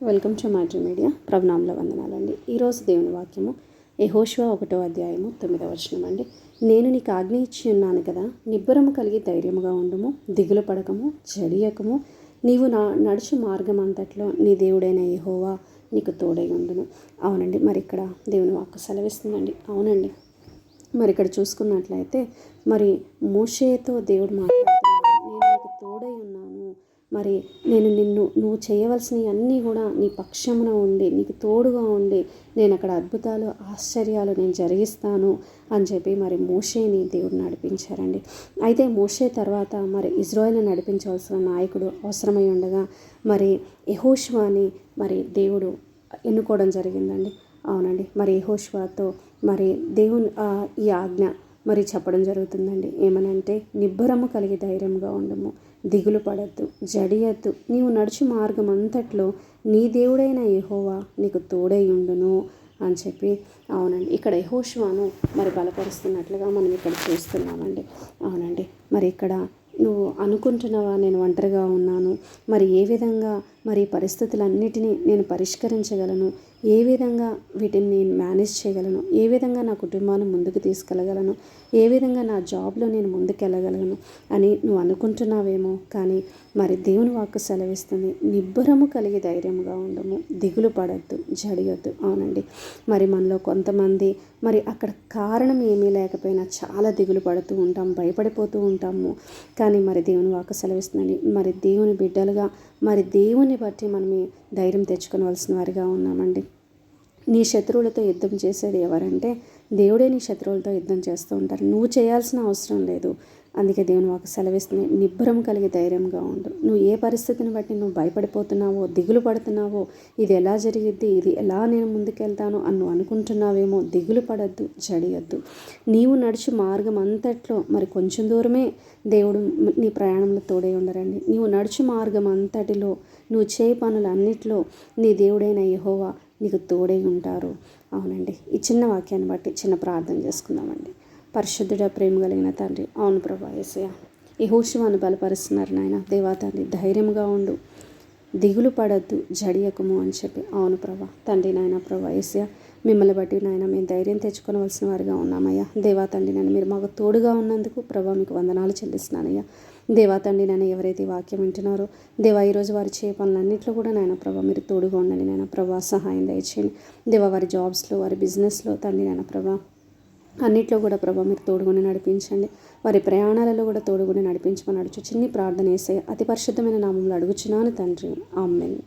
Welcome to Matri media. ప్రభునామంలో వందనాలండి. ఈరోజు దేవుని వాక్యము యెహోషువ 1వ అధ్యాయము 9వ వచనం అండి. నేను నీకు ఆజ్ఞ ఇచ్చి ఉన్నాను కదా, నిబ్బరము కలిగి ధైర్యముగా ఉండుము, దిగులు పడకము, జడియకము. నీవు నడుచు మార్గం అంతట్లో నీ దేవుడైన యెహోవా నీకు తోడై ఉండును. అవునండి, మరి ఇక్కడ దేవుని వాక్కు సెలవిస్తుందండి. అవునండి, మరి ఇక్కడ చూసుకున్నట్లయితే మరి మోషేతో దేవుడు మాట్లాడుతున్నాడు. నేను నీకు తోడై ఉన్నాను, మరి నేను నువ్వు చేయవలసినవి అన్నీ కూడా నీ పక్షమున ఉండి నీకు తోడుగా ఉండి నేను అక్కడ అద్భుతాలు ఆశ్చర్యాలు నేను జరిగిస్తాను అని చెప్పి మరి మోషేని దేవుడు నడిపించారండి. అయితే మోషే తర్వాత మరి ఇజ్రాయేల్ని నడిపించవలసిన నాయకుడు అవసరమై ఉండగా మరి యెహోషువని మరి దేవుడు ఎన్నుకోవడం జరిగిందండి. అవునండి, మరి యెహోషువతో మరి దేవుని ఈ ఆజ్ఞ మరి చెప్పడం జరుగుతుందండి. ఏమనంటే, నిబ్బరము కలిగి ధైర్యంగా ఉండము, దిగులు పడద్దు, జడియద్దు. నీవు నడుచు మార్గం అంతట్లో నీ దేవుడైన యెహోవా నీకు తోడై ఉండును అని చెప్పి అవునండి ఇక్కడ యెహోషువను మరి బలపరుస్తున్నట్లుగా మనం ఇక్కడ చూస్తున్నామండి. అవునండి, మరి ఇక్కడ నువ్వు అనుకుంటున్నావా నేను ఒంటరిగా ఉన్నాను, మరి ఏ విధంగా మరి పరిస్థితులన్నిటినీ నేను పరిష్కరించగలను, ఏ విధంగా వీటిని నేను మేనేజ్ చేయగలను, ఏ విధంగా నా కుటుంబాన్ని ముందుకు తీసుకెళ్ళగలను, ఏ విధంగా నా జాబ్లో నేను ముందుకెళ్ళగలను అని నువ్వు అనుకుంటున్నావేమో. కానీ మరి దేవుని వాక్కు సెలవిస్తుంది, నిబ్బరము కలిగి ధైర్యంగా ఉండము, దిగులు పడద్దు, జడియొద్దు. అవునండి, మరి మనలో కొంతమంది మరి అక్కడ కారణం ఏమీ లేకపోయినా చాలా దిగులు పడుతూ ఉంటాం, భయపడిపోతూ ఉంటాము. కానీ మరి దేవుని వాక్కు సెలవిస్తుందండి, మరి దేవుని బిడ్డలుగా మరి దేవుని బట్టి మనమే ధైర్యం తెచ్చుకోవాల్సిన వారిగా ఉన్నామండి. నీ శత్రువులతో యుద్ధం చేసేది ఎవరంటే దేవుడే నీ శత్రువులతో యుద్ధం చేస్తూ ఉంటారు. నువ్వు చేయాల్సిన అవసరం లేదు. అందుకే దేవుని వాక్కు సెలవిస్తుంది, నిబ్బరం కలిగి ధైర్యంగా ఉండు. నువ్వు ఏ పరిస్థితిని బట్టి నువ్వు భయపడిపోతున్నావో, దిగులు పడుతున్నావో, ఇది ఎలా జరిగిద్ది, ఇది ఎలా నేను ముందుకెళ్తాను అని నువ్వు అనుకుంటున్నావేమో, దిగులు పడద్దు, జడియద్దు. నీవు నడుచు మార్గం అంతట్లో మరి కొంచెం దూరమే దేవుడు నీ ప్రయాణంలో తోడై ఉండరండి. నీవు నడుచు మార్గం అంతటిలో నువ్వు చేయ పనులన్నిట్లో నీ దేవుడైన యెహోవా నీకు తోడై ఉంటారు. అవునండి, ఈ చిన్న వాక్యాన్ని బట్టి చిన్న ప్రార్థన చేసుకుందామండి. పరిశుద్ధుడ, ప్రేమ కలిగిన తండ్రి, అవును ప్రభా యేసయ్య, యెహోషువను బలపరుస్తున్నారు నాయన. దేవా తండ్రి, ధైర్యంగా ఉండు, దిగులు పడద్దు, జడియకము అని చెప్పి. అవును ప్రభా తండ్రి, నాయన ప్రభా యేసయ్య, మిమ్మల్ని బట్టి నాయన మేము ధైర్యం తెచ్చుకోవలసిన వారిగా ఉన్నామయ్యా. దేవా తండ్రి, నన్ను మీరు మాకు తోడుగా ఉన్నందుకు ప్రభా మీకు వందనాలు చెల్లిస్తున్నానయ్యా. దేవా తండ్రి, నాయన ఎవరైతే వాక్యం వింటున్నారో దేవా, ఈరోజు వారి చేయ పనులన్నింటిలో కూడా నాయన ప్రభా మీరు తోడుగా ఉండండి నాయన ప్రభా, సహాయం దయచేయండి దేవా. వారి జాబ్స్లో, వారి బిజినెస్లో తండ్రి నాయన ప్రభా అన్నిట్లో కూడా ప్రభా మీరు తోడుగుని నడిపించండి. వారి ప్రయాణాలలో కూడా తోడుగుని నడిపించమని అడుచు చిన్ని ప్రార్థన యేసయ్య అతి పరిశుద్ధమైన నామంలో అడుగుచున్నాను తండ్రి, ఆమేన్.